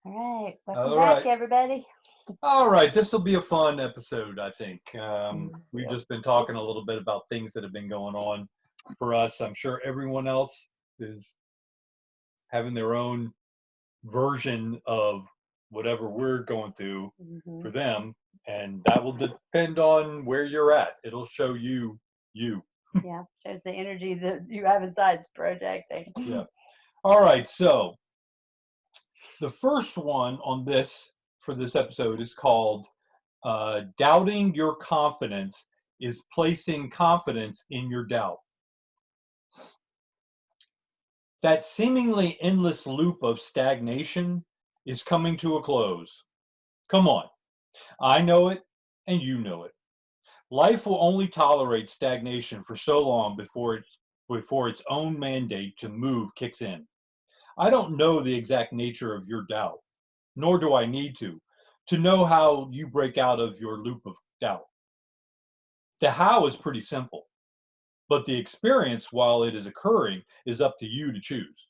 All right, welcome All back, right. everybody. All right. This will be a fun episode, I think. We've Yep. just been talking a little bit about things that have been going on for us. I'm sure everyone else is having their own version of whatever we're going through Mm-hmm. for them. And that will depend on where you're at. It'll show you, you. Yeah, shows the energy that you have inside's projecting. Yeah. All right. So the first one on this for this episode is called Doubting Your Confidence is Placing Confidence in Your Doubt. That seemingly endless loop of stagnation is coming to a close. Come on, I know it, and you know it. Life will only tolerate stagnation for so long before its own mandate to move kicks in. I don't know the exact nature of your doubt, nor do I need to know how you break out of your loop of doubt. The how is pretty simple. But the experience, while it is occurring, is up to you to choose.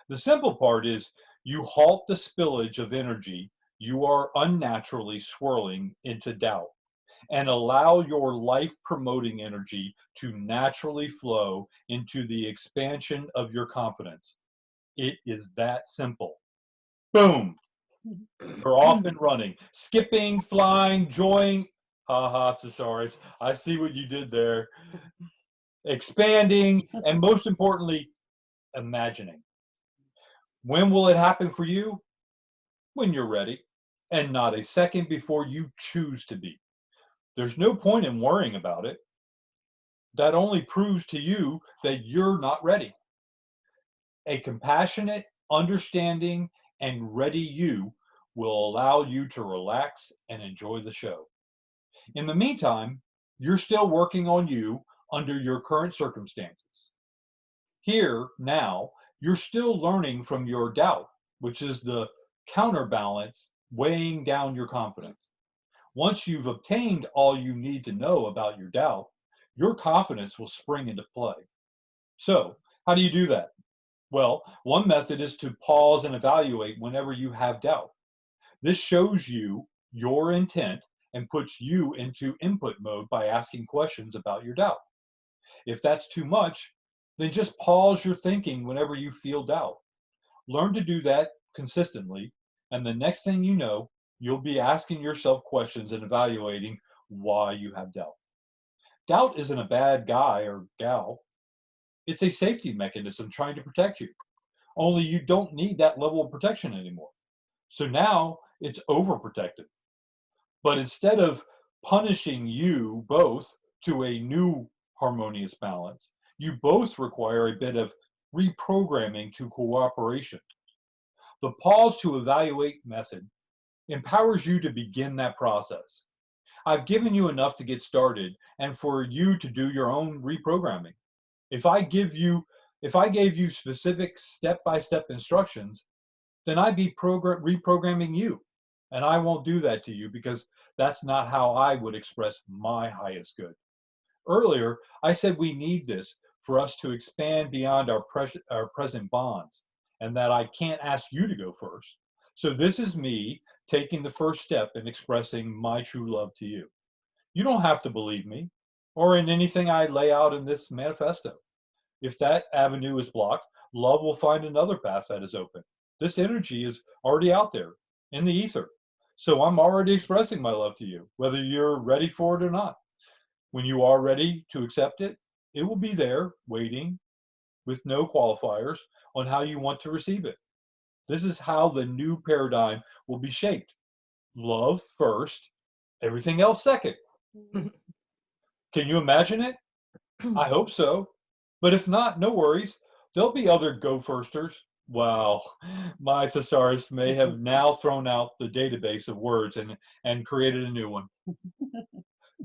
The simple part is you halt the spillage of energy you are unnaturally swirling into doubt and allow your life promoting energy to naturally flow into the expansion of your confidence. It is that simple. Boom! You're off and running, skipping, flying, joying. Haha, thesaurus. I see what you did there. Expanding, and most importantly, imagining. When will it happen for you? When you're ready, and not a second before you choose to be. There's no point in worrying about it. That only proves to you that you're not ready. A compassionate, understanding, and ready you will allow you to relax and enjoy the show. In the meantime, you're still working on you under your current circumstances. Here, now, you're still learning from your doubt, which is the counterbalance weighing down your confidence. Once you've obtained all you need to know about your doubt, your confidence will spring into play. So, how do you do that? Well, one method is to pause and evaluate whenever you have doubt. This shows you your intent and puts you into input mode by asking questions about your doubt. If that's too much, then just pause your thinking whenever you feel doubt. Learn to do that consistently, and the next thing you know, you'll be asking yourself questions and evaluating why you have doubt. Doubt isn't a bad guy or gal, it's a safety mechanism trying to protect you. Only you don't need that level of protection anymore. So now it's overprotective. But instead of punishing you both to a new harmonious balance, you both require a bit of reprogramming to cooperation. The pause to evaluate method empowers you to begin that process. I've given you enough to get started and for you to do your own reprogramming. If I give you if I gave you specific step-by-step instructions, then I'd be reprogramming you. And I won't do that to you because that's not how I would express my highest good. Earlier, I said we need this for us to expand beyond our present bonds, and that I can't ask you to go first. So this is me taking the first step in expressing my true love to you. You don't have to believe me or in anything I lay out in this manifesto. If that avenue is blocked, love will find another path that is open. This energy is already out there in the ether. So I'm already expressing my love to you, whether you're ready for it or not. When you are ready to accept it, it will be there waiting with no qualifiers on how you want to receive it. This is how the new paradigm will be shaped. Love first, everything else second. Can you imagine it? I hope so. But if not, no worries. There'll be other go firsters. Wow, my thesaurus may have now thrown out the database of words and created a new one.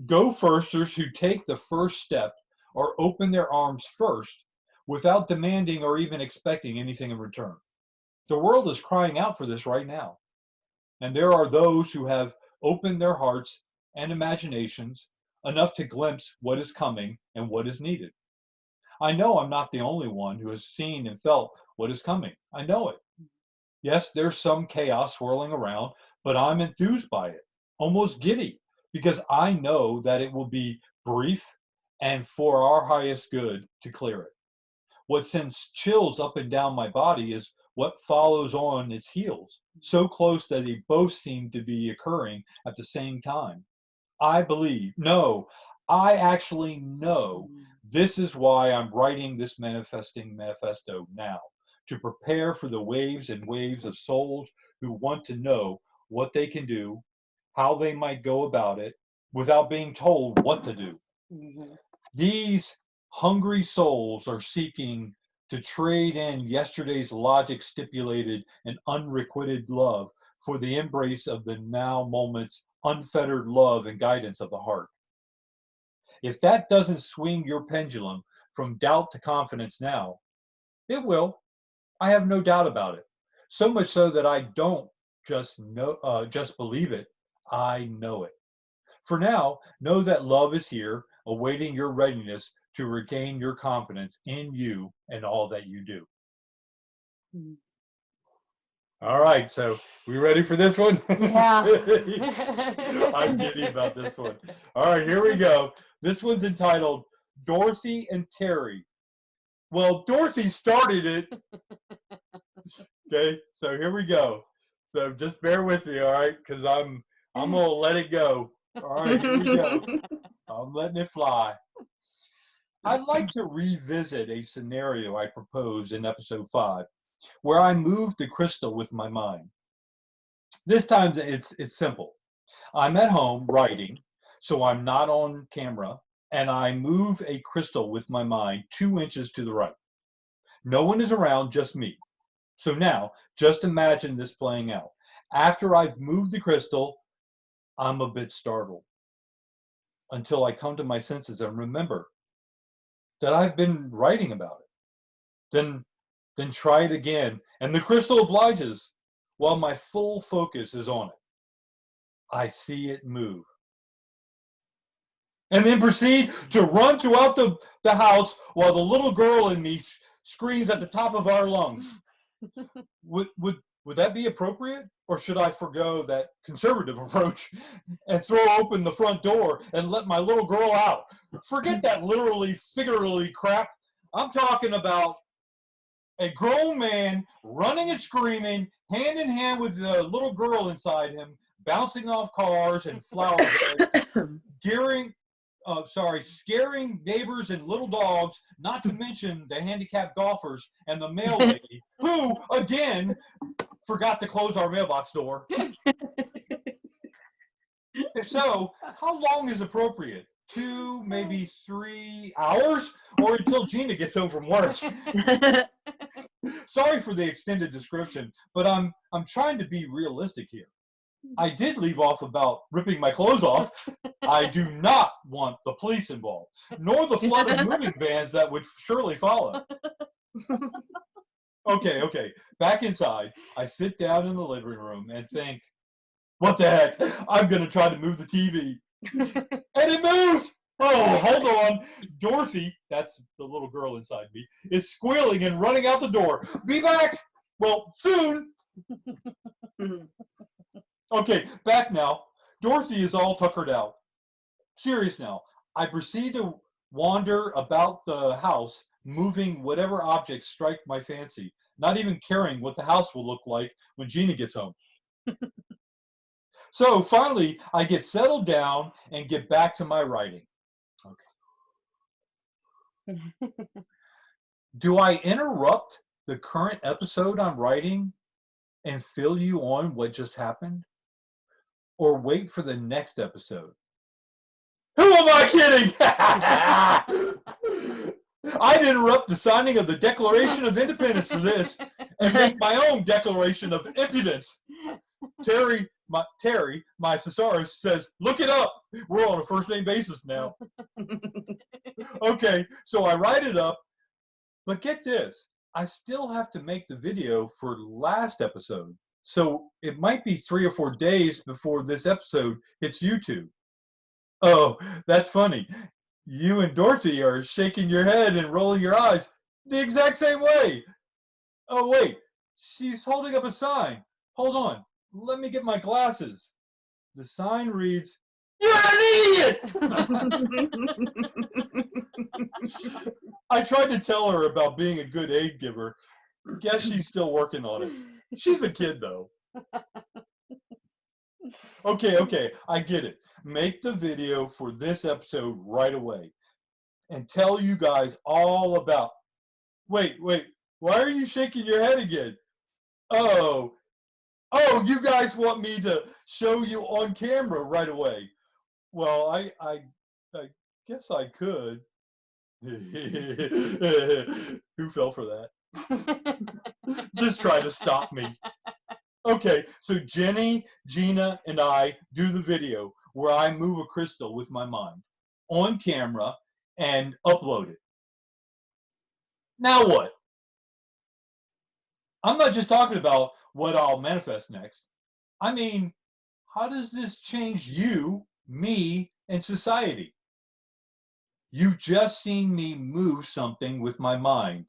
Go firsters who take the first step or open their arms first without demanding or even expecting anything in return. The world is crying out for this right now. And there are those who have opened their hearts and imaginations enough to glimpse what is coming and what is needed. I know I'm not the only one who has seen and felt what is coming. I know it. Yes, there's some chaos swirling around, but I'm enthused by it, almost giddy, because I know that it will be brief and for our highest good to clear it. What sends chills up and down my body is what follows on its heels, so close that they both seem to be occurring at the same time. I believe, no, I actually know this is why I'm writing this Manifesting Manifesto now, to prepare for the waves and waves of souls who want to know what they can do, how they might go about it, without being told what to do. Mhm. These hungry souls are seeking to trade in yesterday's logic stipulated and unrequited love for the embrace of the now moment's unfettered love and guidance of the heart. If that doesn't swing your pendulum from doubt to confidence now, it will. I have no doubt about it. So much so that I don't just believe it. I know it. For now, know that love is here, awaiting your readiness to regain your confidence in you and all that you do. Mm. All right, so we ready for this one? Yeah. I'm kidding about this one. All right, here we go. This one's entitled Dorothy and Terry. Well, Dorothy started it. Okay, so here we go. So just bear with me, all right? Because I'm gonna let it go. All right, here we go. I'm letting it fly. I'd like to revisit a scenario I proposed in episode 5, where I moved the crystal with my mind. This time it's simple. I'm at home writing, so I'm not on camera, and I move a crystal with my mind 2 inches to the right. No one is around, just me. So now, just imagine this playing out. After I've moved the crystal, I'm a bit startled until I come to my senses and remember that I've been writing about it. Then try it again, and the crystal obliges while my full focus is on it. I see it move. And then proceed to run throughout the house while the little girl in me screams at the top of our lungs. Would that be appropriate? Or should I forgo that conservative approach and throw open the front door and let my little girl out? Forget that literally, figuratively crap. I'm talking about a grown man running and screaming, hand in hand with the little girl inside him, bouncing off cars and flower beds, scaring neighbors and little dogs, not to mention the handicapped golfers and the mail lady, who, again, forgot to close our mailbox door. So, how long is appropriate? 2, maybe 3 hours? Or until Gina gets home from work? Sorry for the extended description, but I'm trying to be realistic here. I did leave off about ripping my clothes off. I do not want the police involved, nor the flood of moving vans that would surely follow. Okay. Back inside, I sit down in the living room and think, what the heck? I'm going to try to move the TV. And it moves! Oh, hold on. Dorothy, that's the little girl inside me, is squealing and running out the door. Be back! Well, soon! Okay, back now. Dorothy is all tuckered out. Serious now. I proceed to wander about the house, moving whatever objects strike my fancy, not even caring what the house will look like when Gina gets home. So finally, I get settled down and get back to my writing. Okay. Do I interrupt the current episode I'm writing and fill you on what just happened? Or wait for the next episode? Who am I kidding? I'd interrupt the signing of the Declaration of Independence for this and make my own Declaration of Impudence. Terry, my thesaurus says, look it up. We're on a first name basis now. Okay, so I write it up, but get this. I still have to make the video for last episode. So it might be 3 or 4 days before this episode hits YouTube. Oh, that's funny. You and Dorothy are shaking your head and rolling your eyes the exact same way. Oh, wait. She's holding up a sign. Hold on. Let me get my glasses. The sign reads, "You're an idiot!" I tried to tell her about being a good aid giver. Guess she's still working on it. She's a kid, though. Okay, I get it. Make the video for this episode right away and tell you guys all about. Wait, why are you shaking your head again? Oh, you guys want me to show you on camera right away. Well, I guess I could. Who fell for that? Just try to stop me. Okay, so Jenny, Gina, and I do the video where I move a crystal with my mind on camera and upload it. Now what? I'm not just talking about what I'll manifest next. I mean, how does this change you, me, and society? You've just seen me move something with my mind.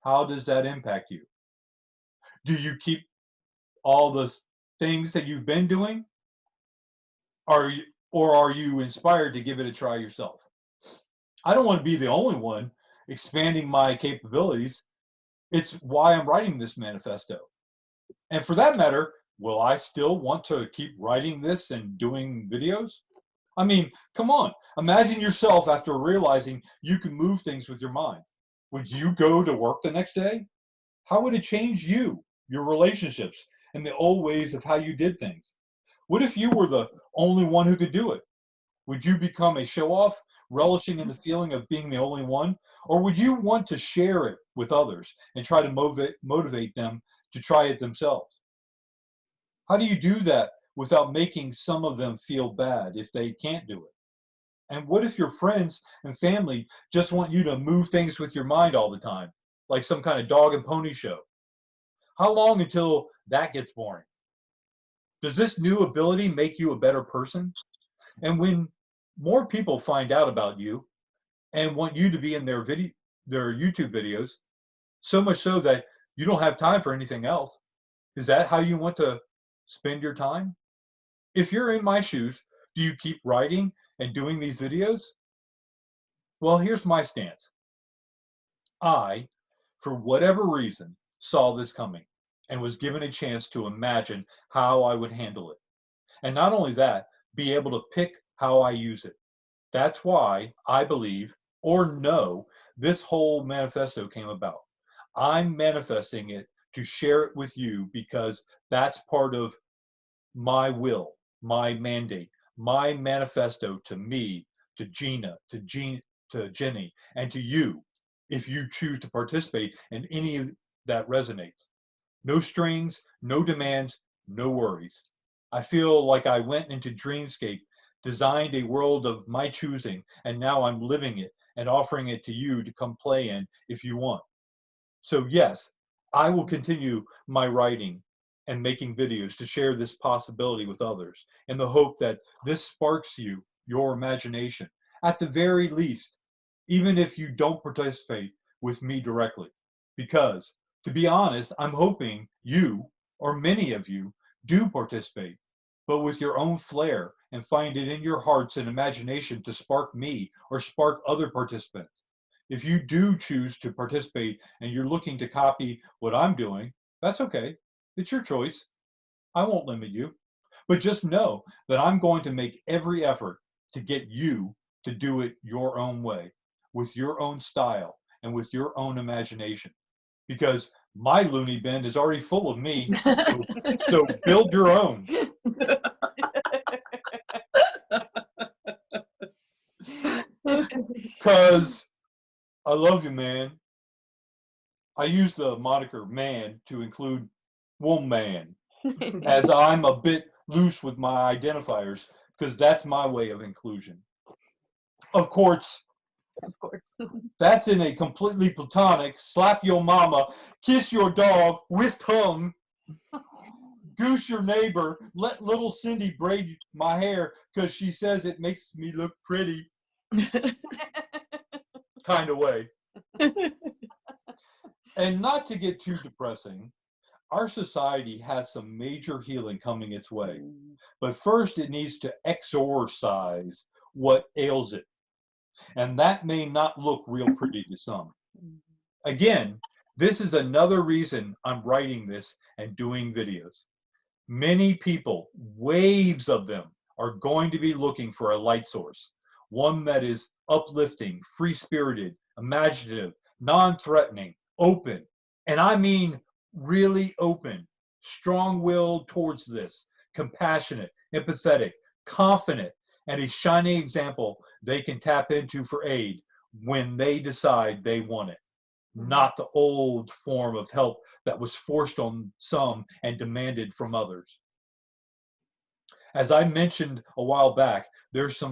How does that impact you? Do you keep all the things that you've been doing? Or are you inspired to give it a try yourself? I don't want to be the only one expanding my capabilities. It's why I'm writing this manifesto. And for that matter, will I still want to keep writing this and doing videos? I mean, come on. Imagine yourself after realizing you can move things with your mind. Would you go to work the next day? How would it change you, your relationships, and the old ways of how you did things? What if you were the only one who could do it? Would you become a show-off, relishing in the feeling of being the only one? Or would you want to share it with others and try to motivate them to try it themselves? How do you do that without making some of them feel bad if they can't do it? And what if your friends and family just want you to move things with your mind all the time, like some kind of dog and pony show? How long until that gets boring? Does this new ability make you a better person? And when more people find out about you and want you to be in their YouTube videos, so much so that you don't have time for anything else, is that how you want to spend your time? If you're in my shoes, do you keep writing and doing these videos? Well, here's my stance. I, for whatever reason, saw this coming and was given a chance to imagine how I would handle it. And not only that, be able to pick how I use it. That's why I believe or know this whole manifesto came about. I'm manifesting it to share it with you because that's part of my will, my mandate, my manifesto to me, to Gina, to Jenny, and to you if you choose to participate in any of that resonates. No strings, no demands, no worries. I feel like I went into Dreamscape, designed a world of my choosing, and now I'm living it and offering it to you to come play in if you want. So yes, I will continue my writing and making videos to share this possibility with others in the hope that this sparks your imagination. At the very least, even if you don't participate with me directly. Because, to be honest, I'm hoping you, or many of you, do participate, but with your own flair and find it in your hearts and imagination to spark me or spark other participants. If you do choose to participate and you're looking to copy what I'm doing, that's okay. It's your choice. I won't limit you. But just know that I'm going to make every effort to get you to do it your own way, with your own style, and with your own imagination. Because my loony bin is already full of me. So build your own. Because I love you, man. I use the moniker man to include woman, as I'm a bit loose with my identifiers, because that's my way of inclusion. Of course, that's in a completely platonic, slap your mama, kiss your dog with tongue, goose your neighbor, let little Cindy braid my hair because she says it makes me look pretty kind of way. And not to get too depressing, our society has some major healing coming its way. But first, it needs to exorcise what ails it. And that may not look real pretty to some. Again, this is another reason I'm writing this and doing videos. Many people, waves of them, are going to be looking for a light source, one that is uplifting, free-spirited, imaginative, non-threatening, open. And I mean really open, strong-willed towards this, compassionate, empathetic, confident, and a shining example they can tap into for aid when they decide they want it. Not the old form of help that was forced on some and demanded from others. As I mentioned a while back, there's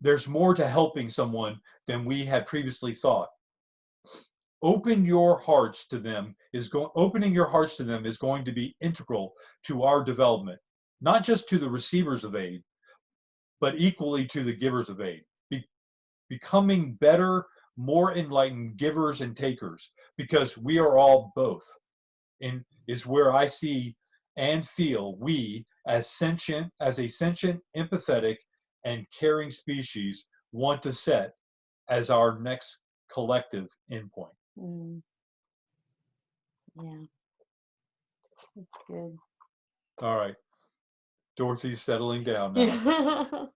there's more to helping someone than we had previously thought. Opening your hearts to them is going to be integral to our development, not just to the receivers of aid, but equally to the givers of aid. Becoming better, more enlightened givers and takers, because we are all both, and is where I see and feel we as a sentient, empathetic, and caring species want to set as our next collective endpoint. Yeah, that's good. All right, Dorothy's settling down now.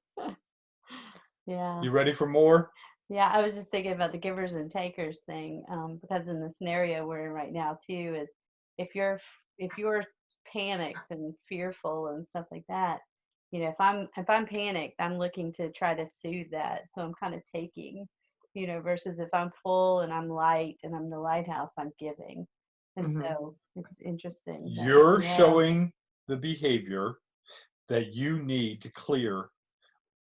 Yeah. You ready for more? Yeah, I was just thinking about the givers and takers thing, because in the scenario we're in right now too, is if you're panicked and fearful and stuff like that, if I'm panicked, I'm looking to try to soothe that, so I'm kind of taking, versus if I'm full and I'm light and I'm the lighthouse, I'm giving, and so it's interesting. You're showing the behavior that you need to clear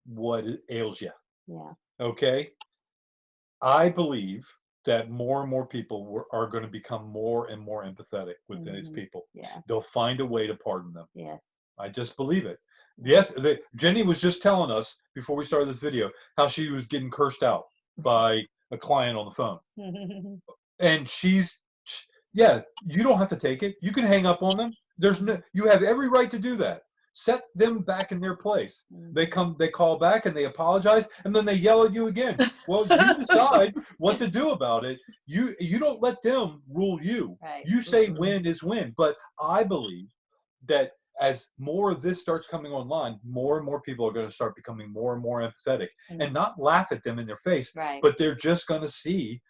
what ails you. Yeah. Okay. I believe that more and more people are going to become more and more empathetic with these people. Yeah. They'll find a way to pardon them. Yes. I just believe it. Yes, Jenny was just telling us before we started this video how she was getting cursed out by a client on the phone. And yeah, you don't have to take it. You can hang up on them. You have every right to do that. Set them back in their place. They call back and they apologize, and then they yell at you again. Well, you decide what to do about it. You don't let them rule you. Right. You say win is win. But I believe that as more of this starts coming online, more and more people are going to start becoming more and more empathetic, and not laugh at them in their face, but they're just going to see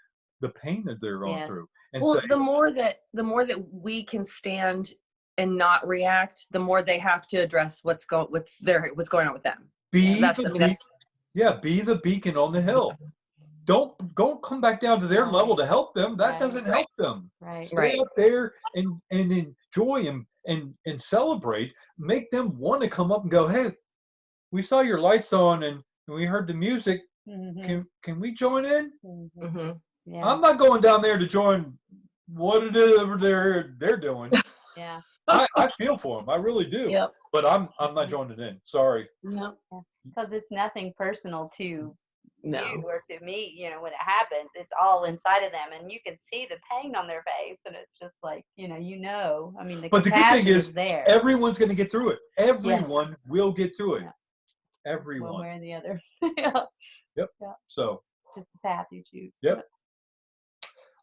the pain that they're going through. And well, the more that we can stand and not react, the more they have to address what's going on with them. Be the beacon on the hill. Don't come back down to their level to help them. That doesn't help them. Stay up there and enjoy and celebrate. Make them want to come up and go, hey, we saw your lights on and we heard the music. Can we join in? Yeah. I'm not going down there to join what it is they're doing. Yeah. I feel for them. I really do. Yep. But I'm not joining in. Sorry. No. Because it's nothing personal to you or to me. When it happens, it's all inside of them, and you can see the pain on their face, and it's just like I mean, the compassion is there. Everyone's going to get through it. Everyone will get through it. Yeah. Everyone. One way or the other. Yep. Yeah. So. Just the path you choose. Yep.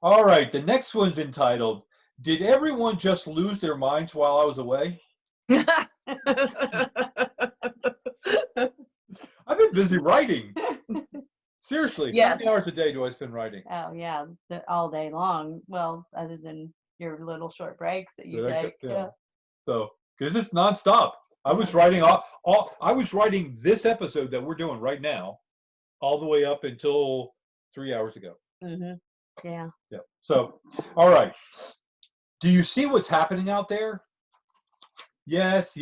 All right. The next one's entitled, "Did everyone just lose their minds while I was away?" I've been busy writing. Seriously. Yes. How many hours a day do I spend writing? Oh, yeah. All day long. Well, other than your little short breaks that you take. Yeah. So, because it's nonstop. I was writing I was writing this episode that we're doing right now all the way up until 3 hours ago. Yeah. Yeah. So, all right. Do you see what's happening out there? Yes.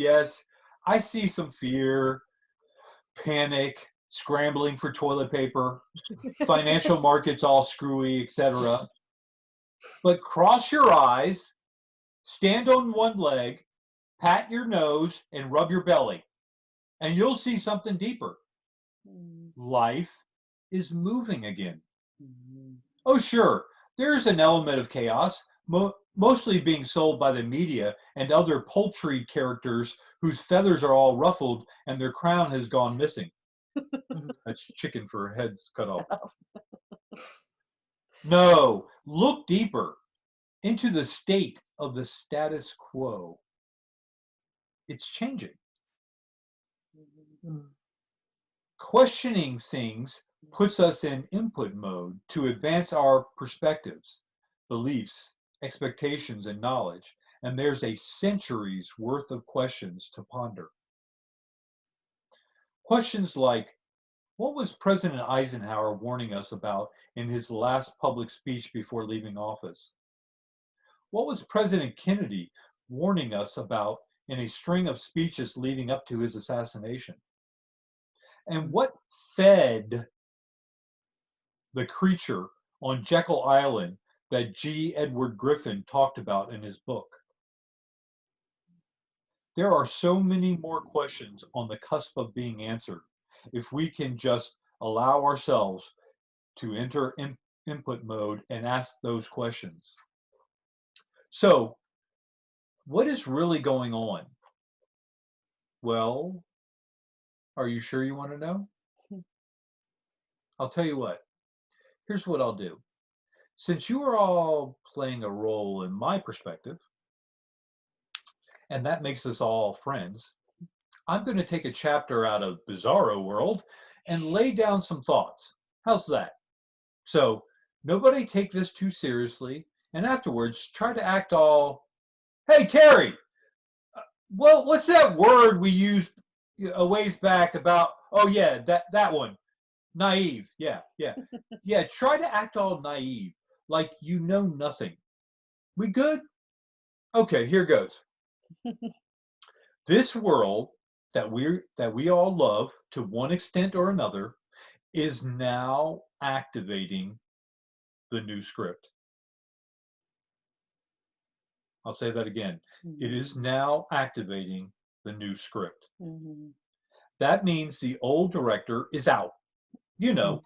I see some fear, panic, scrambling for toilet paper, financial markets all screwy, etc. But cross your eyes, stand on one leg, pat your nose, and rub your belly, and you'll see something deeper. Life is moving again. Oh, sure, There's an element of chaos, mostly being sold by the media and other poultry characters whose feathers are all ruffled and their crown has gone missing. That's chicken for heads cut off. No, look deeper into the state of the status quo. It's changing. Questioning things puts us in input mode to advance our perspectives, beliefs, expectations, and knowledge. And there's a century's worth of questions to ponder. Questions like, what was President Eisenhower warning us about in his last public speech before leaving office? What was President Kennedy warning us about in a string of speeches leading up to his assassination? And what fed the creature on Jekyll Island that G. Edward Griffin talked about in his book? There are so many more questions on the cusp of being answered if we can just allow ourselves to enter input mode and ask those questions. So, what is really going on? Well, are you sure you want to know? I'll tell you what. Here's what I'll do. Since you are all playing a role in my perspective, and that makes us all friends, I'm going to take a chapter out of Bizarro World and lay down some thoughts. How's that? So, nobody take this too seriously, and afterwards try to act all, hey, Terry, well, what's that word we used a ways back about, oh yeah, that one, naive, yeah. Yeah, try to act all naive, like you know nothing. We good? Okay, here goes. This world that we all love to one extent or another is now activating the new script. I'll say that again. It is now activating the new script. That means the old director is out. You know,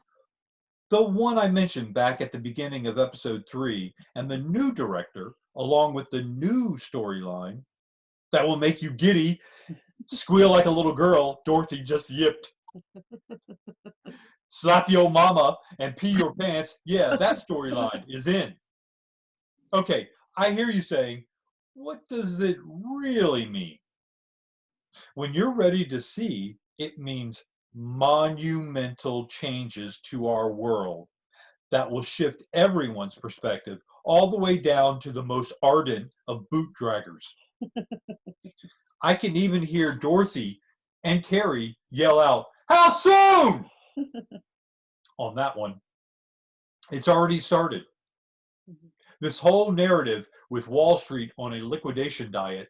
the one I mentioned back at the beginning of episode 3, and the new director, along with the new storyline that will make you giddy, squeal like a little girl, Dorothy just yipped, slap your mama and pee your pants. Yeah, that storyline is in. Okay, I hear you saying, what does it really mean? When you're ready to see, it means monumental changes to our world that will shift everyone's perspective all the way down to the most ardent of boot draggers. I can even hear Dorothy and Terry yell out, "How soon?" on that one. It's already started. This whole narrative with Wall Street on a liquidation diet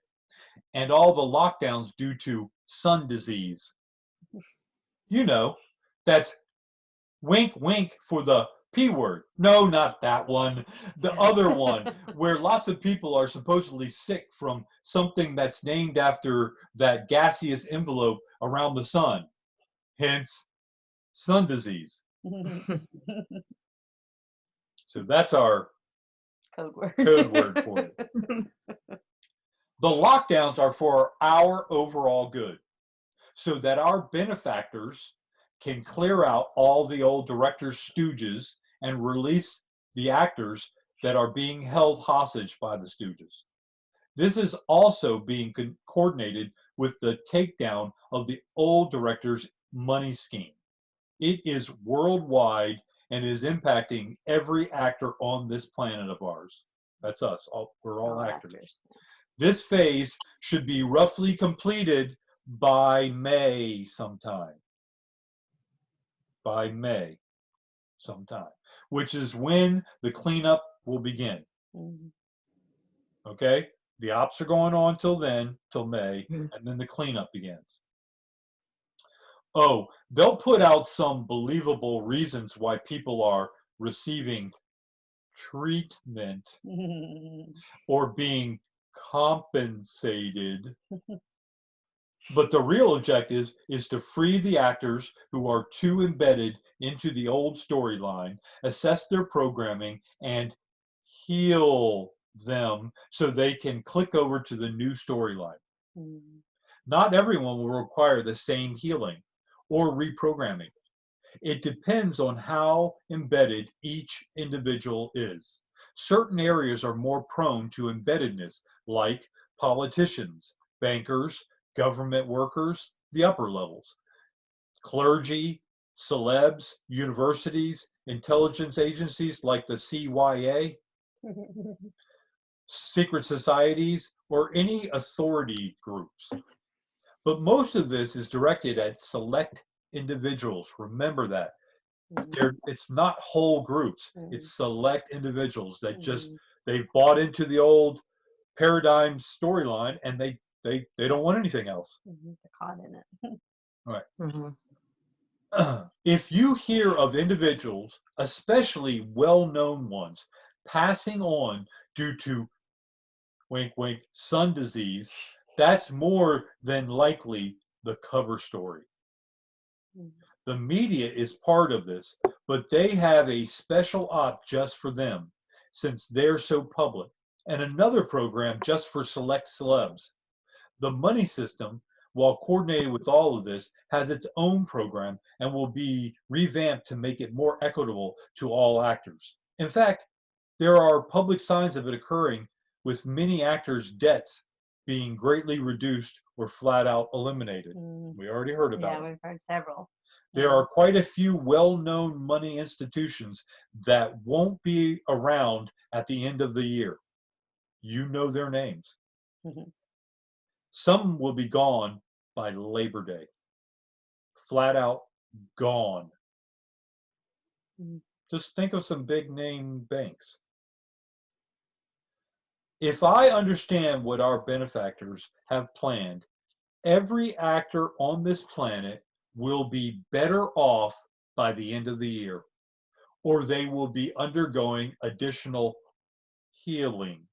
and all the lockdowns due to sun disease. You know, that's wink, wink for the P word. No, not that one. The other one, where lots of people are supposedly sick from something that's named after that gaseous envelope around the sun. Hence, sun disease. So that's our code word for it. The lockdowns are for our overall good, so that our benefactors can clear out all the old directors' stooges and release the actors that are being held hostage by the stooges. This is also being coordinated with the takedown of the old directors' money scheme. It is worldwide and is impacting every actor on this planet of ours. That's us. We're all actors. This phase should be roughly completed by May sometime. By May sometime, which is when the cleanup will begin. Okay? The ops are going on till then, till May, and then the cleanup begins. Oh, they'll put out some believable reasons why people are receiving treatment or being compensated. But the real objective is to free the actors who are too embedded into the old storyline, assess their programming, and heal them so they can click over to the new storyline. Mm. Not everyone will require the same healing or reprogramming. It depends on how embedded each individual is. Certain areas are more prone to embeddedness, like politicians, bankers, government workers, the upper levels, clergy, celebs, universities, intelligence agencies like the CIA, secret societies, or any authority groups. But most of this is directed at select individuals. Remember that. It's not whole groups. It's select individuals that just they've bought into the old paradigm storyline and they don't want anything else. They're caught in it. All right. Mm-hmm. If you hear of individuals, especially well-known ones, passing on due to wink wink sun disease, that's more than likely the cover story. The media is part of this, but they have a special op just for them since they're so public, and another program just for select celebs. The money system, while coordinated with all of this, has its own program and will be revamped to make it more equitable to all actors. In fact, there are public signs of it occurring, with many actors' debts being greatly reduced or flat out eliminated. We already heard about Yeah, it. we've heard several. There are quite a few well-known money institutions that won't be around at the end of the year. You know their names. Mhm. Some will be gone by Labor Day. Flat out gone. Mhm. Just think of some big name banks. If I understand what our benefactors have planned, every actor on this planet will be better off by the end of the year, or they will be undergoing additional healing.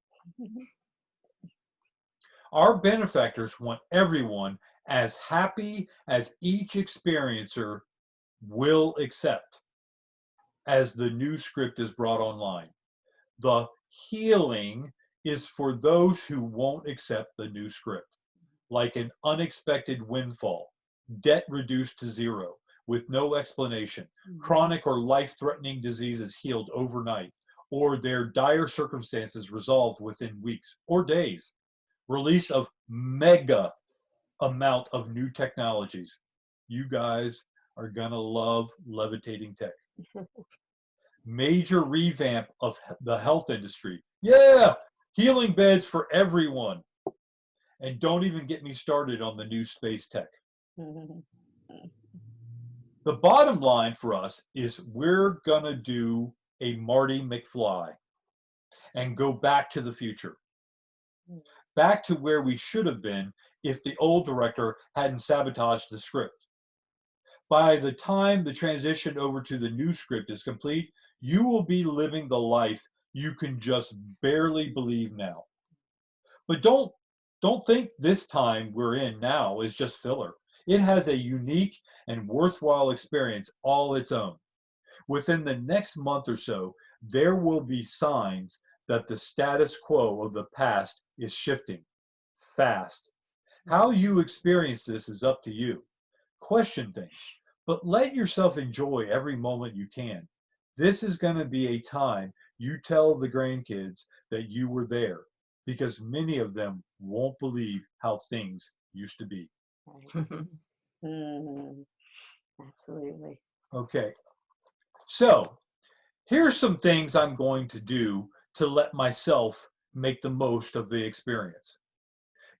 Our benefactors want everyone as happy as each experiencer will accept as the new script is brought online. The healing is for those who won't accept the new script, like an unexpected windfall, debt reduced to zero with no explanation, chronic or life-threatening diseases healed overnight, or their dire circumstances resolved within weeks or days, release of mega amount of new technologies. You guys are gonna love levitating tech. Major revamp of the health industry. Yeah, healing beds for everyone. And don't even get me started on the new space tech. The bottom line for us is we're gonna do a Marty McFly and go back to the future. Back to where we should have been if the old director hadn't sabotaged the script. By the time the transition over to the new script is complete, you will be living the life you can just barely believe now. But don't think this time we're in now is just filler. It has a unique and worthwhile experience all its own. Within the next month or so, there will be signs that the status quo of the past is shifting fast. How you experience this is up to you. Question things, but let yourself enjoy every moment you can. This is going to be a time you tell the grandkids that you were there, because many of them won't believe how things used to be. Absolutely. Okay, so here's some things I'm going to do to let myself make the most of the experience.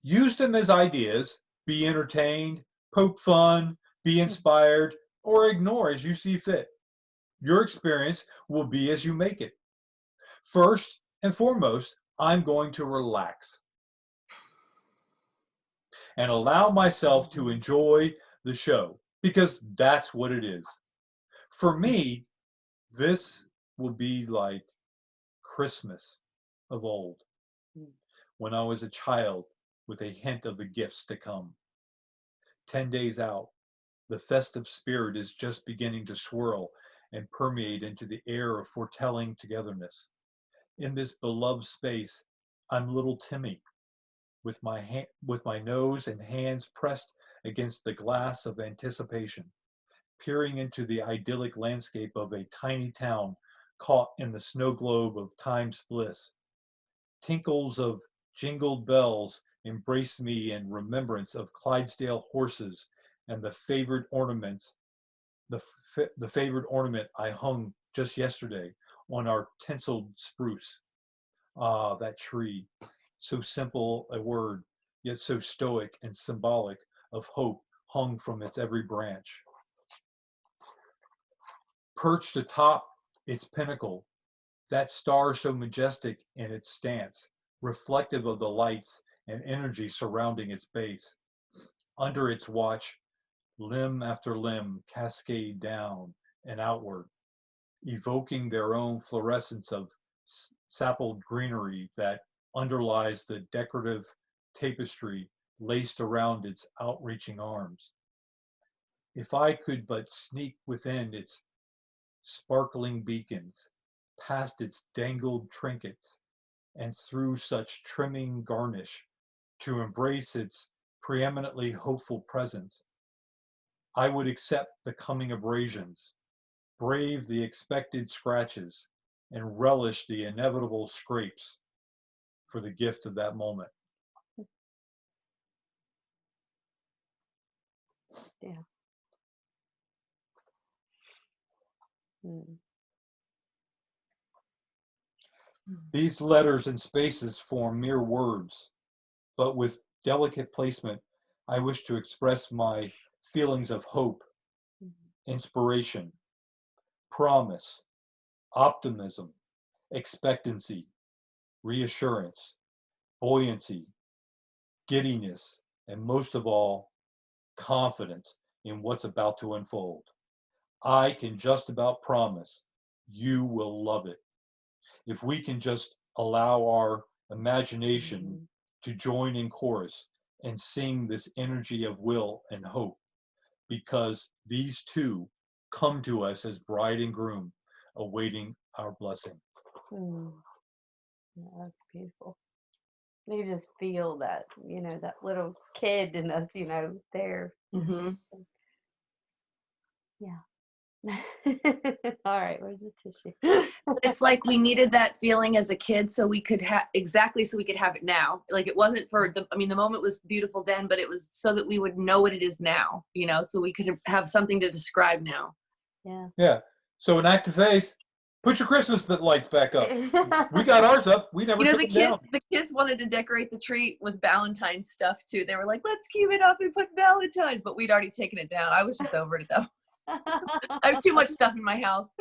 Use them as ideas, be entertained, poke fun, be inspired, or ignore as you see fit. Your experience will be as you make it. First and foremost, I'm going to relax and allow myself to enjoy the show, because that's what it is. For me, this will be like Christmas of old, when I was a child with a hint of the gifts to come. 10 days out, the festive spirit is just beginning to swirl and permeate into the air of foretelling togetherness. In this beloved space, I'm little Timmy, with my nose and hands pressed against the glass of anticipation, peering into the idyllic landscape of a tiny town caught in the snow globe of time's bliss. Tinkles of jingled bells embrace me in remembrance of Clydesdale horses and the favored ornament I hung just yesterday on our tinseled spruce. Ah, that tree, so simple a word, yet so stoic and symbolic of hope hung from its every branch. Perched atop its pinnacle, that star so majestic in its stance, reflective of the lights and energy surrounding its base. Under its watch, limb after limb cascade down and outward, evoking their own fluorescence of sappled greenery that underlies the decorative tapestry laced around its outreaching arms. If I could but sneak within its sparkling beacons, past its dangled trinkets, and through such trimming garnish to embrace its preeminently hopeful presence, I would accept the coming abrasions, brave the expected scratches, and relish the inevitable scrapes for the gift of that moment. Yeah. Mm. These letters and spaces form mere words, but with delicate placement, I wish to express my feelings of hope, inspiration, promise, optimism, expectancy, reassurance, buoyancy, giddiness, and most of all, confidence in what's about to unfold. I can just about promise you will love it. If we can just allow our imagination to join in chorus and sing this energy of will and hope, because these two come to us as bride and groom, awaiting our blessing. Mm. Yeah, that's beautiful. You just feel that, that little kid in us, there. Mm-hmm. Yeah. All right, where's the tissue? It's like we needed that feeling as a kid so we could have so we could have it now. Like it wasn't for the moment was beautiful then, but it was so that we would know what it is now, so we could have something to describe now. Yeah. Yeah. So an act of faith, put your Christmas lights back up. We got ours up. We never took them down. The kids wanted to decorate the tree with Valentine's stuff too. They were like, let's keep it up and put Valentine's, but we'd already taken it down. I was just over it though. I have too much stuff in my house.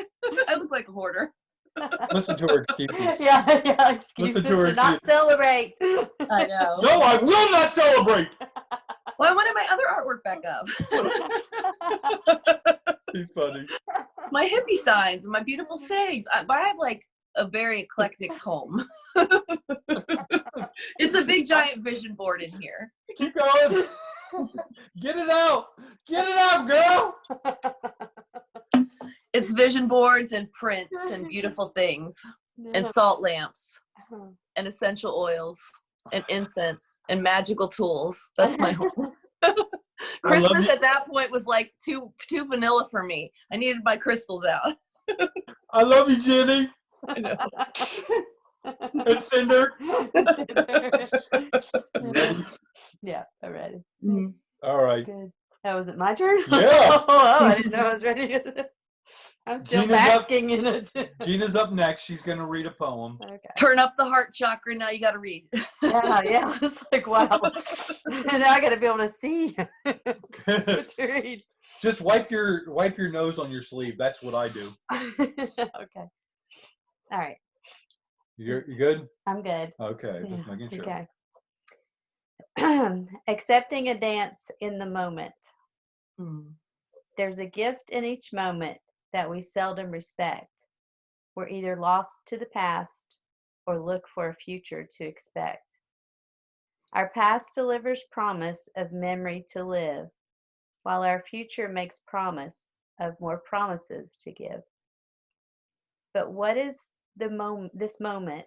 I look like a hoarder. Listen to her excuses. Yeah, excuses to not celebrate. I know. No, I will not celebrate. Well, I wanted my other artwork back up. He's funny. My hippie signs and my beautiful sayings. I have like a very eclectic home. It's a big giant vision board in here. Keep going. Get it out. Get it out, girl. It's vision boards and prints and beautiful things and salt lamps and essential oils and incense and magical tools. That's my home. Christmas at that point was like too vanilla for me. I needed my crystals out. I love you, Jenny. I know. And Cinder. Ready? Yeah, I'm ready. Mm-hmm. All right. Good. Oh, was it my turn? Yeah. Oh, I didn't know I was ready. I'm still basking in it. Gina's up next. She's going to read a poem. Okay. Turn up the heart chakra. Now you got to read. Yeah. It's like, wow. And now I got to be able to see what to read. Just wipe your nose on your sleeve. That's what I do. Okay. All right. You good? I'm good. Okay. Just making sure. Okay. Accepting a dance in the moment. There's a gift in each moment that we seldom respect. We're either lost to the past or look for a future to expect. Our past delivers promise of memory to live, while our future makes promise of more promises to give. But what is this moment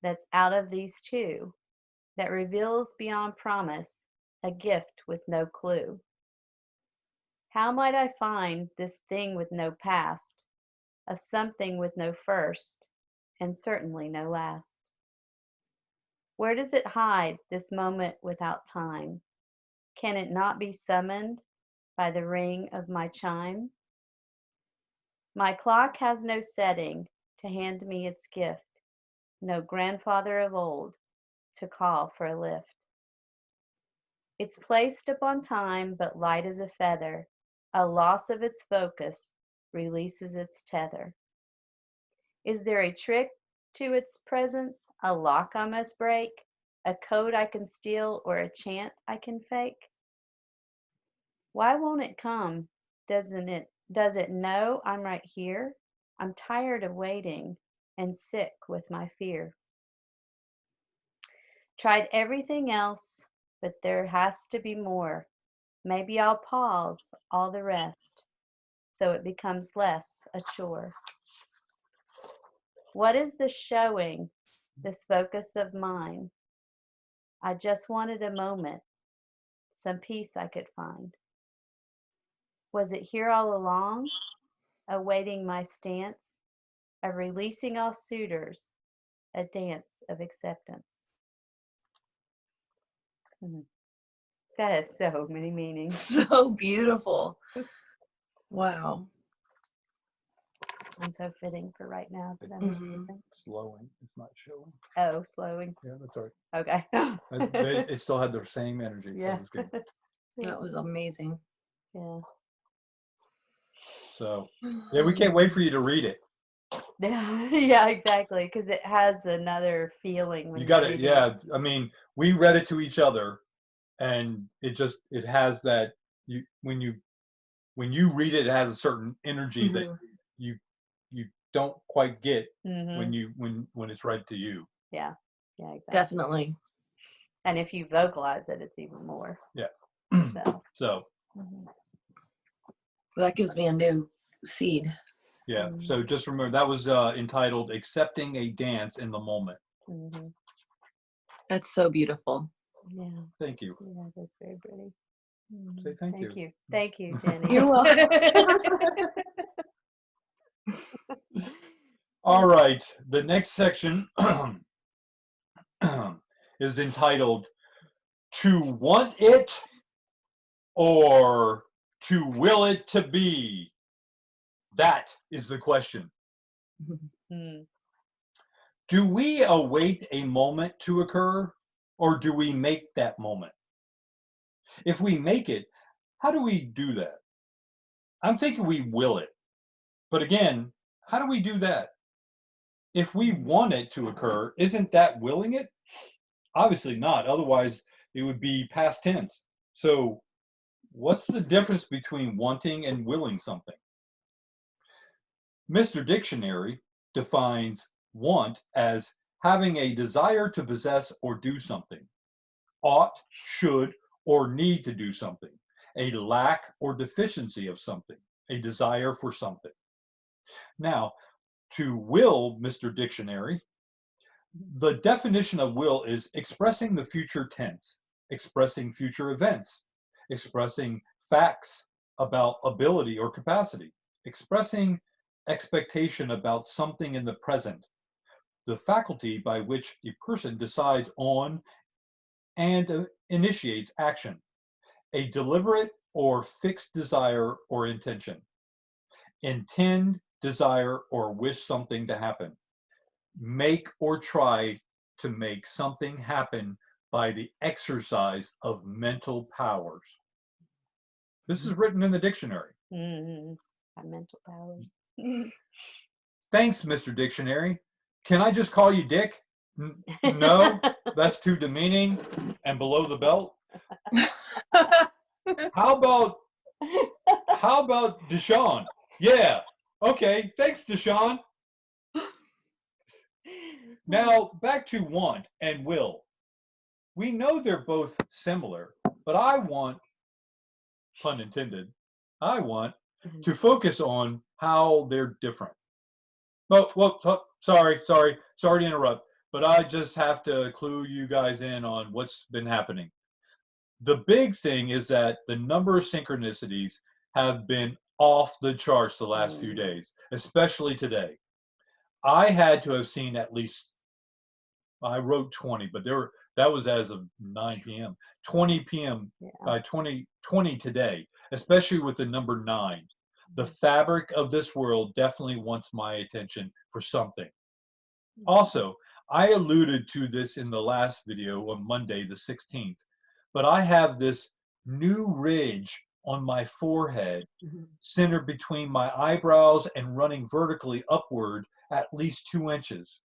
that's out of these two, that reveals beyond promise a gift with no clue. How might I find this thing with no past, of something with no first, and certainly no last? Where does it hide, this moment without time? Can it not be summoned by the ring of my chime? My clock has no setting to hand me its gift, no grandfather of old to call for a lift. It's placed upon time, but light as a feather. A loss of its focus releases its tether. Is there a trick to its presence, a lock I must break, a code I can steal, or a chant I can fake? Why won't it come? Does it know I'm right here? I'm tired of waiting and sick with my fear. Tried everything else, but there has to be more. Maybe I'll pause all the rest so it becomes less a chore. What is this showing, this focus of mine? I just wanted a moment, some peace I could find. Was it here all along, awaiting my stance, of releasing all suitors, a dance of acceptance? That has so many meanings. So beautiful. Wow. And so fitting for right now. That I'm sleeping. Slowing. It's not showing. Oh, slowing. Yeah, that's all right. Okay. It still had the same energy. Yeah. So it was good. That was amazing. Yeah. So, yeah, we can't wait for you to read it. Yeah, exactly. Because it has another feeling when You got it. read Yeah. I mean, we read it to each other, and it has that, when you read it, it has a certain energy that you don't quite get when it's read to you. Yeah. Yeah, exactly. Definitely. And if you vocalize it, it's even more. Yeah. So. Well, that gives me a new seed. Yeah. So just remember, that was entitled "Accepting a Dance in the Moment." That's so beautiful. Yeah. Thank you. Yeah, that's very pretty. Say thank you. Thank you, Jenny. You're welcome. All right. The next section is entitled "To Want It or To Will It to Be?" That is the question. Do we await a moment to occur, or do we make that moment? If we make it, how do we do that? I'm thinking we will it. But again, how do we do that? If we want it to occur, isn't that willing it? Obviously not. Otherwise, it would be past tense. So what's the difference between wanting and willing something? Mr. Dictionary defines want as having a desire to possess or do something, ought, should, or need to do something, a lack or deficiency of something, a desire for something. Now, to will, Mr. Dictionary, the definition of will is expressing the future tense, expressing future events, expressing facts about ability or capacity, expressing expectation about something in the present, the faculty by which a person decides on and initiates action, a deliberate or fixed desire or intention, intend, desire, or wish something to happen, make or try to make something happen by the exercise of mental powers. This is written in the dictionary. By mental powers. Thanks, Mr. Dictionary. Can I just call you Dick? No, that's too demeaning and below the belt. How about Deshaun? Yeah. Okay. Thanks, Deshaun. Now back to want and will. We know they're both similar, but I want, pun intended, I want to focus on how they're different. Sorry to interrupt, but I just have to clue you guys in on what's been happening. The big thing is that the number of synchronicities have been off the charts the last few days, especially today. I had to have seen at least, I wrote 20, but that was as of 9 p.m. 20 p.m. Yeah. 20 today, especially with the number 9. The fabric of this world definitely wants my attention for something. Also, I alluded to this in the last video on Monday, the 16th, but I have this new ridge on my forehead, centered between my eyebrows and running vertically upward at least 2 inches.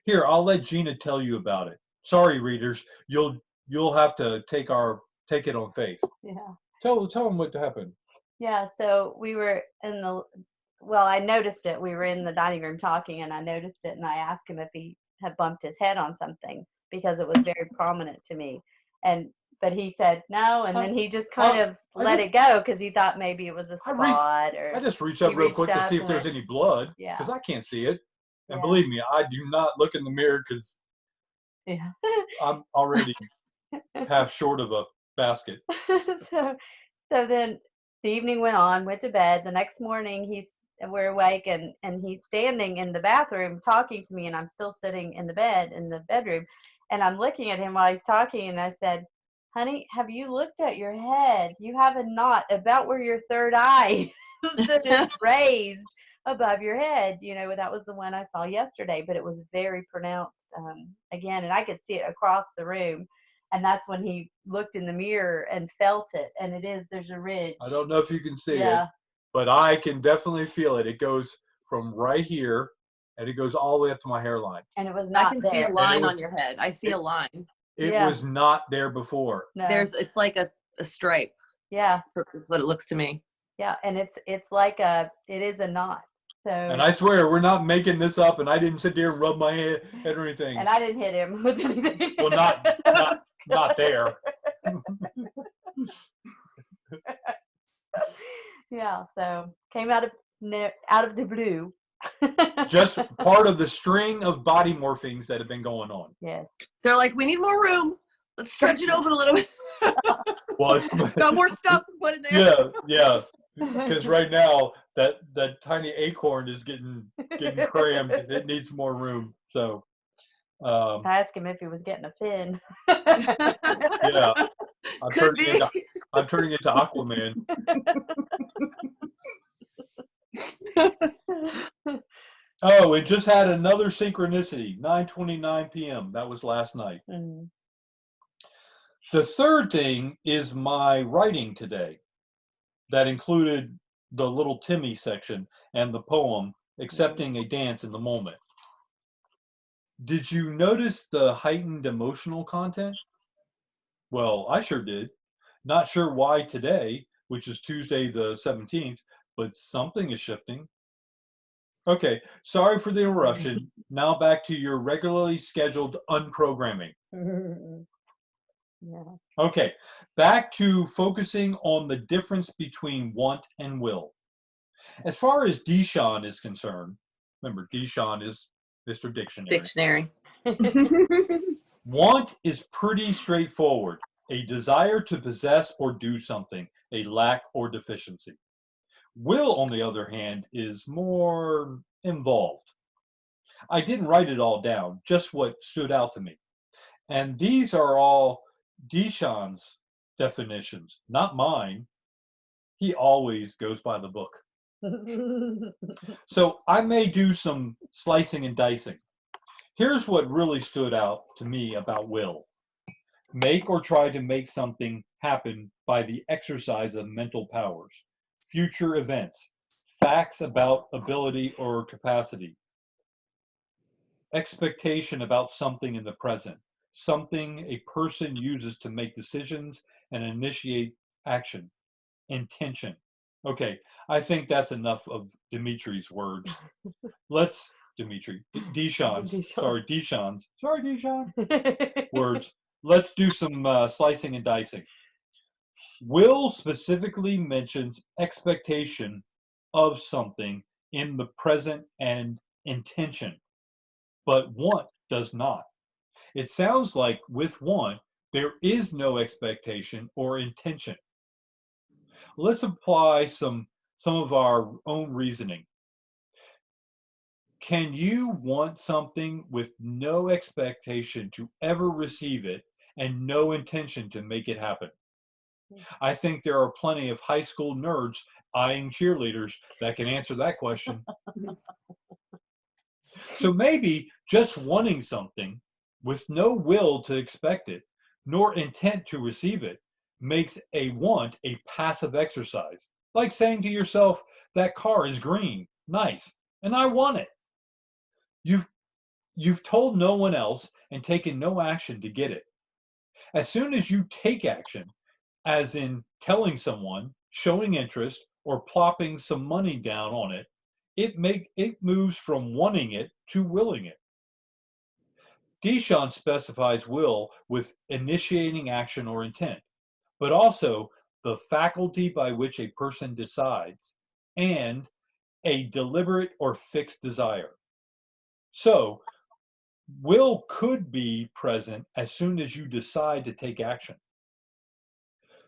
Here, I'll let Gina tell you about it. Sorry, readers, you'll have to take it on faith. Yeah. Tell them what happened. Yeah. So we were in the. Well, I noticed it. We were in the dining room talking, and I noticed it, and I asked him if he had bumped his head on something because it was very prominent to me. But he said no, and then he just kind of let it go because he thought maybe it was a spot. I just reached up real quick to see if there's any blood, because I can't see it. And believe me, I do not look in the mirror because I'm already half short of a basket. So then the evening went on, went to bed. The next morning we're awake and he's standing in the bathroom talking to me, and I'm still sitting in the bedroom, and I'm looking at him while he's talking, and I said, honey, have you looked at your head? You have a knot about where your third eye is raised above your head. That was the one I saw yesterday, but it was very pronounced again, and I could see it across the room. And that's when he looked in the mirror and felt it. And there's a ridge. I don't know if you can see it, but I can definitely feel it. It goes from right here, and it goes all the way up to my hairline. And it was not I can see a line on your head. I see a line. It was not there before. No. It's like a stripe. Yeah. That's what it looks to me. Yeah, and it's like it is a knot. So. And I swear, we're not making this up, and I didn't sit there and rub my head or anything. And I didn't hit him with anything. Well, not there. Yeah, so came out of the blue. Just part of the string of body morphings that have been going on. Yes. They're like, we need more room. Let's stretch it open a little bit. Well, got more stuff to put in there. Yeah. Because right now that tiny acorn is getting crammed. It needs more room. So I asked him if he was getting a fin. Yeah. I'm turning into Aquaman. Oh, it just had another synchronicity, 9:29 p.m. That was last night. Mm-hmm. The third thing is my writing today. That included the little Timmy section and the poem, Accepting a Dance in the Moment. Did you notice the heightened emotional content? Well, I sure did. Not sure why today, which is Tuesday the 17th, but something is shifting. Okay, sorry for the interruption. Now back to your regularly scheduled unprogramming. Yeah. Okay, back to focusing on the difference between want and will. As far as Deshawn is concerned, remember, Deshawn is Mr. Dictionary. Want is pretty straightforward. A desire to possess or do something, a lack or deficiency. Will, on the other hand, is more involved. I didn't write it all down, just what stood out to me. And these are all Deshawn's definitions, not mine. He always goes by the book. So I may do some slicing and dicing. Here's what really stood out to me about will. Make or try to make something happen by the exercise of mental powers, future events, facts about ability or capacity, expectation about something in the present, something a person uses to make decisions and initiate action, intention. Okay, I think that's enough of Dimitri's words. Deshawn's words. Let's do some slicing and dicing. Will specifically mentions expectation of something in the present and intention, but want does not. It sounds like with want, there is no expectation or intention. Let's apply some of our own reasoning. Can you want something with no expectation to ever receive it and no intention to make it happen? I think there are plenty of high school nerds eyeing cheerleaders that can answer that question. So maybe just wanting something with no will to expect it, nor intent to receive it, makes a want a passive exercise. Like saying to yourself, that car is green, nice, and I want it. You've you've told no one else and taken no action to get it. As soon as you take action, as in telling someone, showing interest, or plopping some money down on it, it moves from wanting it to willing it. Deshawn specifies will with initiating action or intent, but also the faculty by which a person decides and a deliberate or fixed desire. So, will could be present as soon as you decide to take action.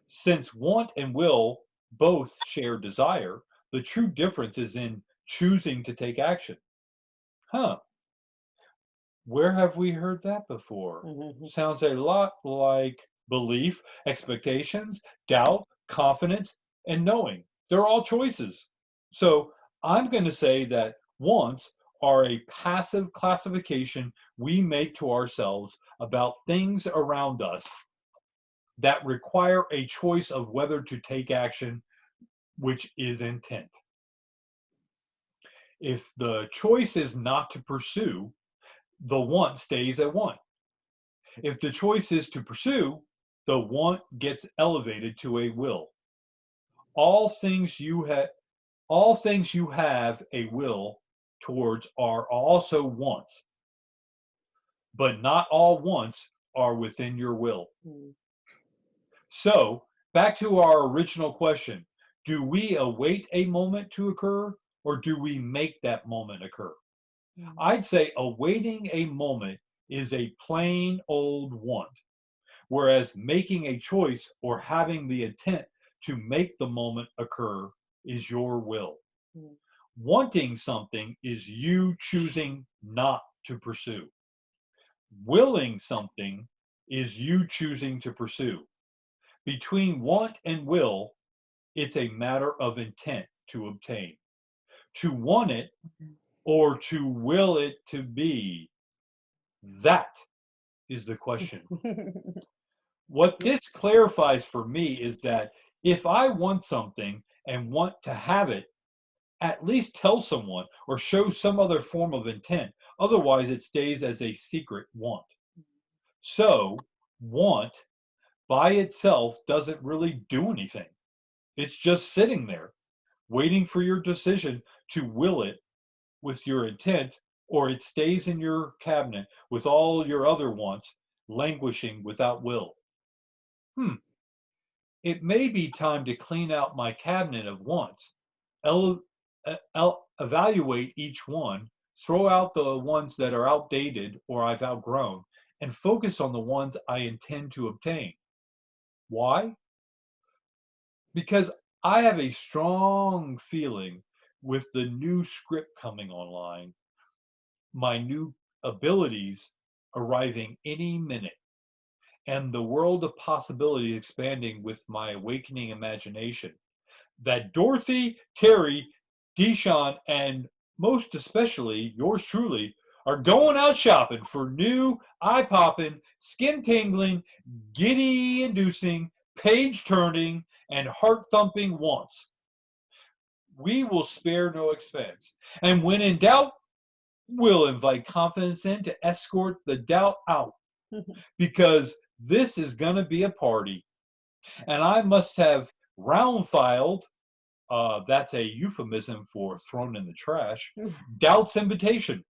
Since want and will both share desire, the true difference is in choosing to take action. Huh, where have we heard that before? Sounds a lot like belief, expectations, doubt, confidence, and knowing. They're all choices. So I'm going to say that wants are a passive classification we make to ourselves about things around us that require a choice of whether to take action, which is intent. If the choice is not to pursue, the want stays at want. If the choice is to pursue, the want gets elevated to a will. All things you have all things you have a will towards are also wants, but not all wants are within your will. So, back to our original question, do we await a moment to occur or do we make that moment occur? I'd say awaiting a moment is a plain old want, whereas making a choice or having the intent to make the moment occur is your will. Wanting something is you choosing not to pursue. Willing something is you choosing to pursue. Between want and will, it's a matter of intent to obtain. To want it or to will it to be, that is the question. What this clarifies for me is that if I want something and want to have it, at least tell someone or show some other form of intent. Otherwise, it stays as a secret want. So, want by itself doesn't really do anything. It's just sitting there, waiting for your decision to will it with your intent, or it stays in your cabinet with all your other wants languishing without will. It may be time to clean out my cabinet of wants, evaluate each one, throw out the ones that are outdated or I've outgrown, and focus on the ones I intend to obtain. Why? Because I have a strong feeling with the new script coming online, my new abilities arriving any minute, and the world of possibility expanding with my awakening imagination, that Dorothy, Terry, Deshawn, and most especially yours truly are going out shopping for new, eye popping, skin tingling, giddy inducing, page turning, and heart thumping wants. We will spare no expense. And when in doubt, we'll invite confidence in to escort the doubt out. Because this is going to be a party. And I must have round filed, that's a euphemism for thrown in the trash, doubt's invitation.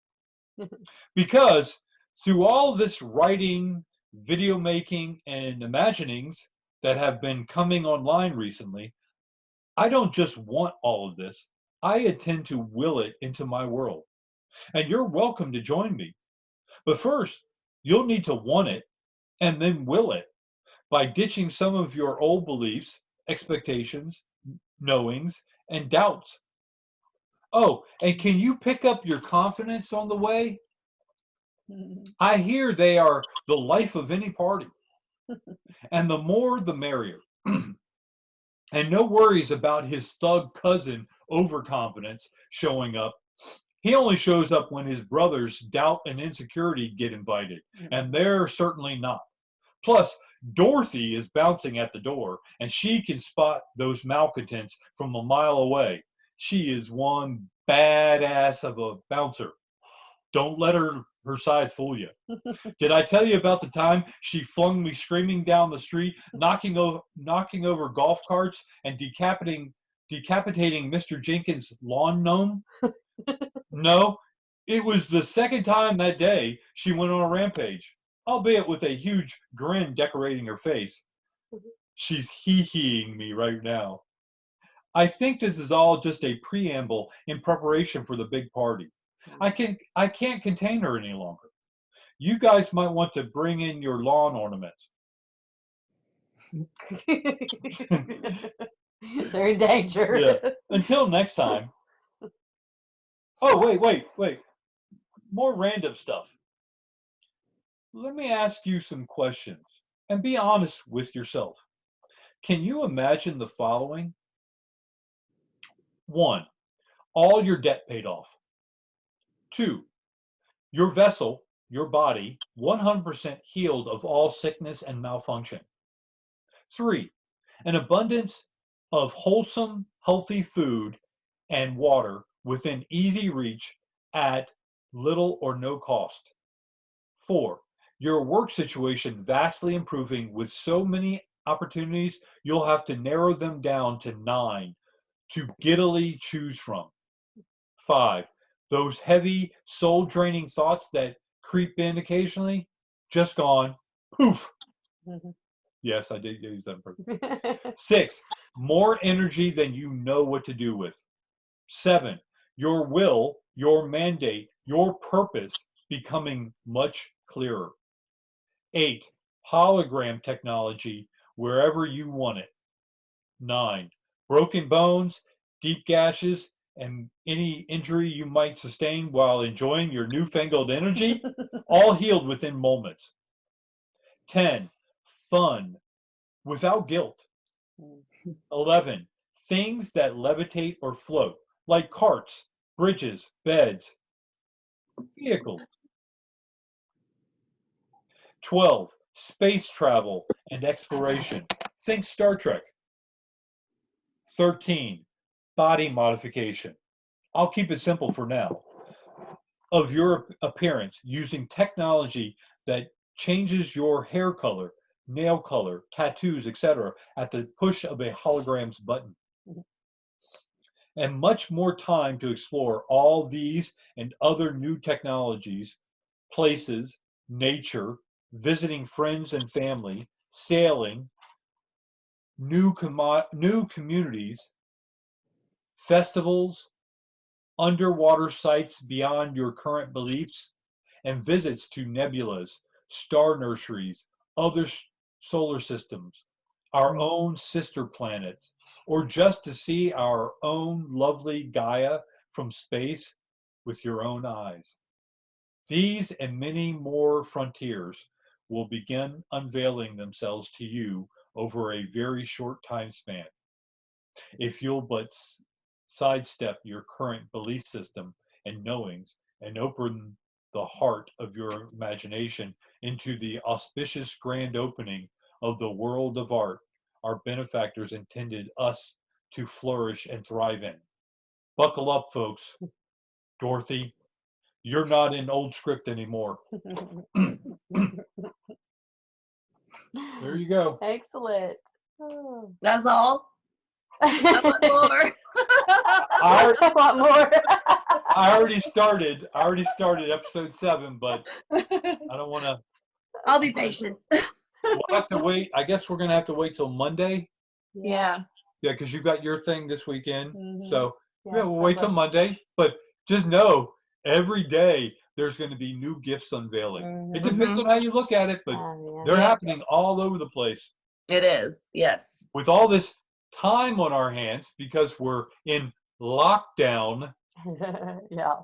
Because through all this writing, video making, and imaginings that have been coming online recently, I don't just want all of this, I intend to will it into my world. And you're welcome to join me. But first, you'll need to want it and then will it by ditching some of your old beliefs, expectations, knowings, and doubts. Oh, and can you pick up your confidence on the way? I hear they are the life of any party, and the more the merrier. And no worries about his thug cousin overconfidence showing up. He only shows up when his brothers doubt and insecurity get invited, and they're certainly not. Plus, Dorothy is bouncing at the door, and she can spot those malcontents from a mile away. She is one badass of a bouncer. Don't let her size fool you. Did I tell you about the time she flung me screaming down the street, knocking over golf carts and decapitating Mr. Jenkins' lawn gnome? No, it was the second time that day she went on a rampage, albeit with a huge grin decorating her face. She's hee-heeing me right now. I think this is all just a preamble in preparation for the big party. I can't contain her any longer. You guys might want to bring in your lawn ornaments. They're in danger. Yeah. Until next time. Oh, wait. More random stuff. Let me ask you some questions and be honest with yourself. Can you imagine the following? 1. All your debt paid off. 2. Your vessel, your body, 100% healed of all sickness and malfunction. 3. An abundance of wholesome, healthy food and water within easy reach at little or no cost. 4. Your work situation vastly improving with so many opportunities, you'll have to narrow them down to 9 to giddily choose from. 5. Those heavy, soul-draining thoughts that creep in occasionally, just gone. Poof. Yes, I did use that in person. 6. More energy than you know what to do with. 7. Your will, your mandate, your purpose becoming much clearer. 8. Hologram technology wherever you want it. 9. Broken bones, deep gashes, and any injury you might sustain while enjoying your newfangled energy, all healed within moments. 10. Fun, without guilt. 11. Things that levitate or float, like carts, bridges, beds, vehicles. 12. Space travel and exploration. Think Star Trek. 13. Body modification. I'll keep it simple for now. Of your appearance using technology that changes your hair color, nail color, tattoos, etc. at the push of a hologram's button. And much more time to explore all these and other new technologies, places, nature, visiting friends and family, sailing, new communities, festivals, underwater sites beyond your current beliefs, and visits to nebulas, star nurseries, other solar systems, our own sister planets, or just to see our own lovely Gaia from space with your own eyes. These and many more frontiers will begin unveiling themselves to you over a very short time span. If you'll but sidestep your current belief system and knowings and open the heart of your imagination into the auspicious grand opening of the world of art our benefactors intended us to flourish and thrive in. Buckle up, folks. Dorothy, you're not in old script anymore. There you go. Excellent. That's all. I want more. I want more. I already started episode 7, but I don't want to. I'll be patient. We'll have to wait. I guess we're going to have to wait till Monday. Yeah. Yeah, because you've got your thing this weekend. Mhm. So Yeah, we'll wait till Monday. But just know, every day there's going to be new gifts unveiling. It depends Mhm. on how you look at it, but Oh, they're Yeah. happening all over the place. It is. Yes. With all this time on our hands because we're in lockdown. yeah. Yeah.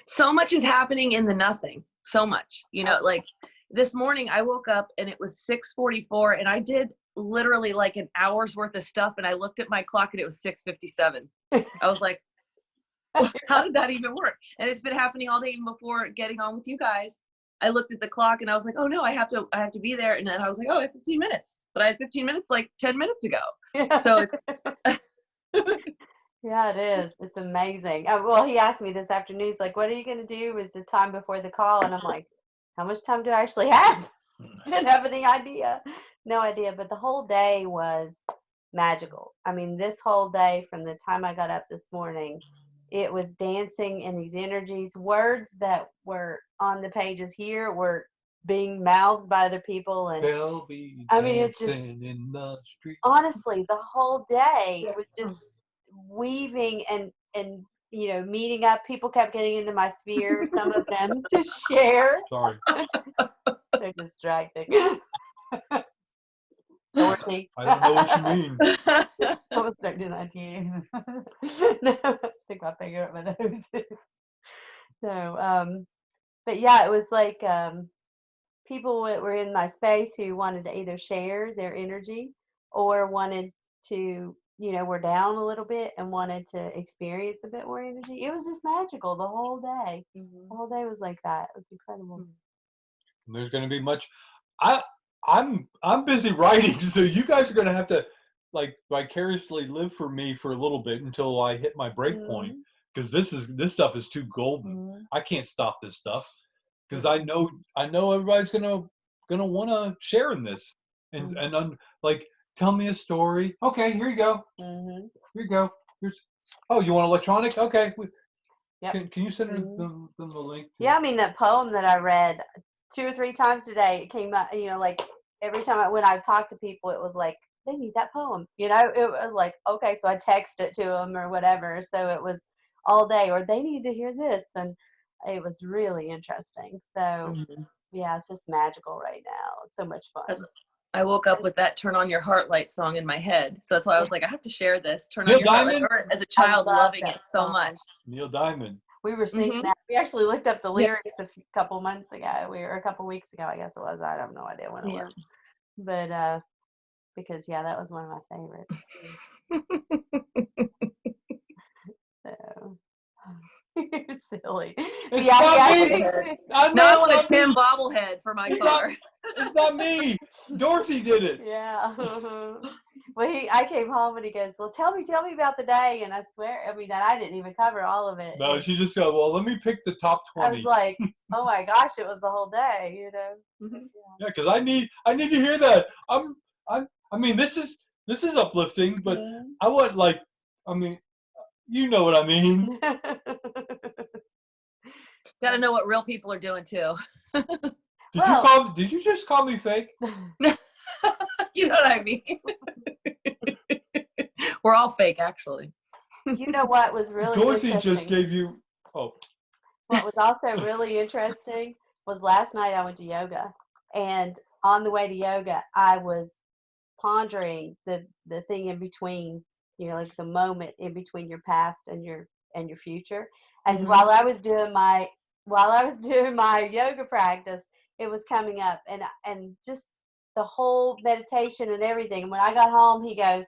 So much is happening in the nothing. So much. Oh. Like this morning I woke up and it was 6:44 and I did literally like an hour's worth of stuff and I looked at my clock and it was 6:57. I was like, how did that even work? And it's been happening all day even before getting on with you guys. I looked at the clock and I was like, oh no, I have to be there. And then I was like, oh, I have 15 minutes. But I had 15 minutes like 10 minutes ago. Yeah. So it's Yeah, it is. It's amazing. Well, he asked me this afternoon, he's like, what are you going to do with the time before the call? And I'm like, how much time do I actually have? Didn't have any idea. No idea. But the whole day was magical. I mean, this whole day from the time I got up this morning, it was dancing in these energies. Words that were on the pages here were being mouthed by other people. And They'll be I mean, it's just, dancing in the street. honestly, the whole day was just weaving and meeting up. People kept getting into my sphere, some of them to share. Sorry. They're distracting. Dorothy. I don't know what you mean. I was starting to do that to you. No, stick my finger up my nose. So, but yeah, it was like people were in my space who wanted to either share their energy or wanted to, were down a little bit and wanted to experience a bit more energy. It was just magical the whole day. The whole day was like that. It was incredible. There's going to be much. I'm busy writing, so you guys are going to have to like vicariously live for me for a little bit until I hit my break point, because this stuff is too golden. I can't stop this stuff because I know everybody's gonna want to share in this and like tell me a story. Okay, here you go. Here you go. Oh, you want electronic? Okay. Yep. Can you send them the link? Yeah, I mean, that poem that I read 2 or 3 times today, it came up, like every time when I talked to people, it was like, they need that poem. It was like, okay, so I text it to them or whatever. So it was all day, or they need to hear this. And it was really interesting. So yeah, it's just magical right now. It's so much fun. I woke up with that "Turn on Your Heart Light" song in my head, so that's why I was like, I have to share this. Turn Neil on Your Heart Light. Diamond? I remember as a child loving it so song. much. Neil Diamond. We were singing that. We actually looked up the lyrics a couple months ago. A couple weeks ago, I guess it was. I have no idea when it was. But because that was one of my favorites. So you're silly. It's not me. Now I want a Tim bobblehead for my car. It's not me. Dorothy did it. Yeah. Well, I came home and he goes, well, tell me about the day. And I swear, I mean, I didn't even cover all of it. No, she just said, well, let me pick the top 20. I was like, oh my gosh, it was the whole day, Yeah, because I need to hear that. I mean, this is uplifting, but I want you know what I mean. Gotta know what real people are doing too. Did you just call me fake? You know what I mean? We're all fake, actually. You know what was really Dorothy interesting? just gave you. Oh. What was also really interesting was last night I went to yoga, and on the way to yoga, I was pondering the thing in between, like the moment in between your past and your future. And while I was doing my yoga practice, it was coming up, and just the whole meditation and everything. And when I got home, he goes,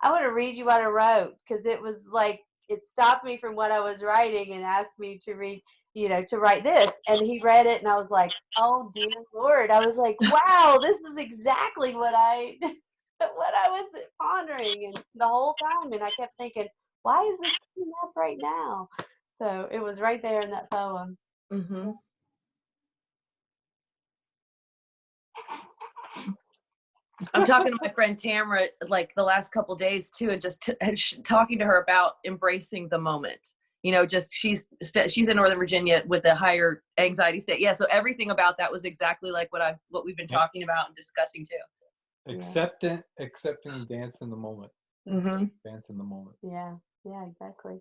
I want to read you what I wrote, because it was like it stopped me from what I was writing and asked me to read, to write this. And he read it, and I was like, oh dear Lord. I was like, wow, this is exactly what I was pondering and the whole time. And I kept thinking, why is this coming up right now? So it was right there in that poem. I'm talking to my friend Tamara like the last couple days too, and just talking to her about embracing the moment. Just she's in Northern Virginia with a higher anxiety state. Yeah, so everything about that was exactly like what we've been talking about and discussing too. Accepting and dance in the moment. Dance in the moment. Yeah, exactly.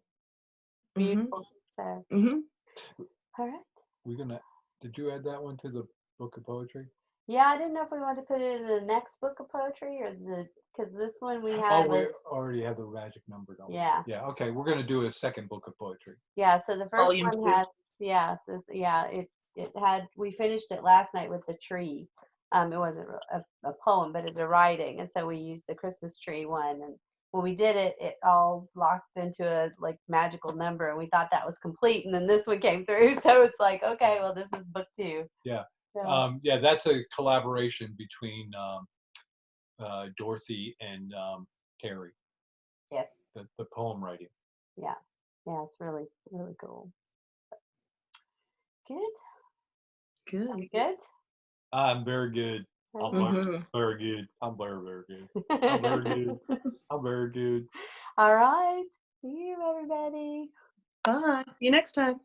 Beautiful. So All right. Did you add that one to the book of poetry? Yeah, I didn't know if we wanted to put it in the next book of poetry or because this one we Oh, have we is, already have the magic number, don't we? yeah. Yeah, okay, we're going to do a second book of poetry. Yeah, so the first Volume one 2. has, it had, we finished it last night with the tree. It wasn't a poem, but it's a writing. And so we used the Christmas tree one. And when we did it, it all locked into a like magical number. And we thought that was complete. And then this one came through. So it's like, okay, well, this is book 2. Yeah. So, Yeah, that's a collaboration between Dorothy and Terry. yeah. The poem writing. Yeah. Yeah, it's really, really cool. Good. Good. Are you good? I'm very good. I'm very good. I'm very, very good. I'm very good. I'm very good. All right. See you, everybody. Bye. See you next time.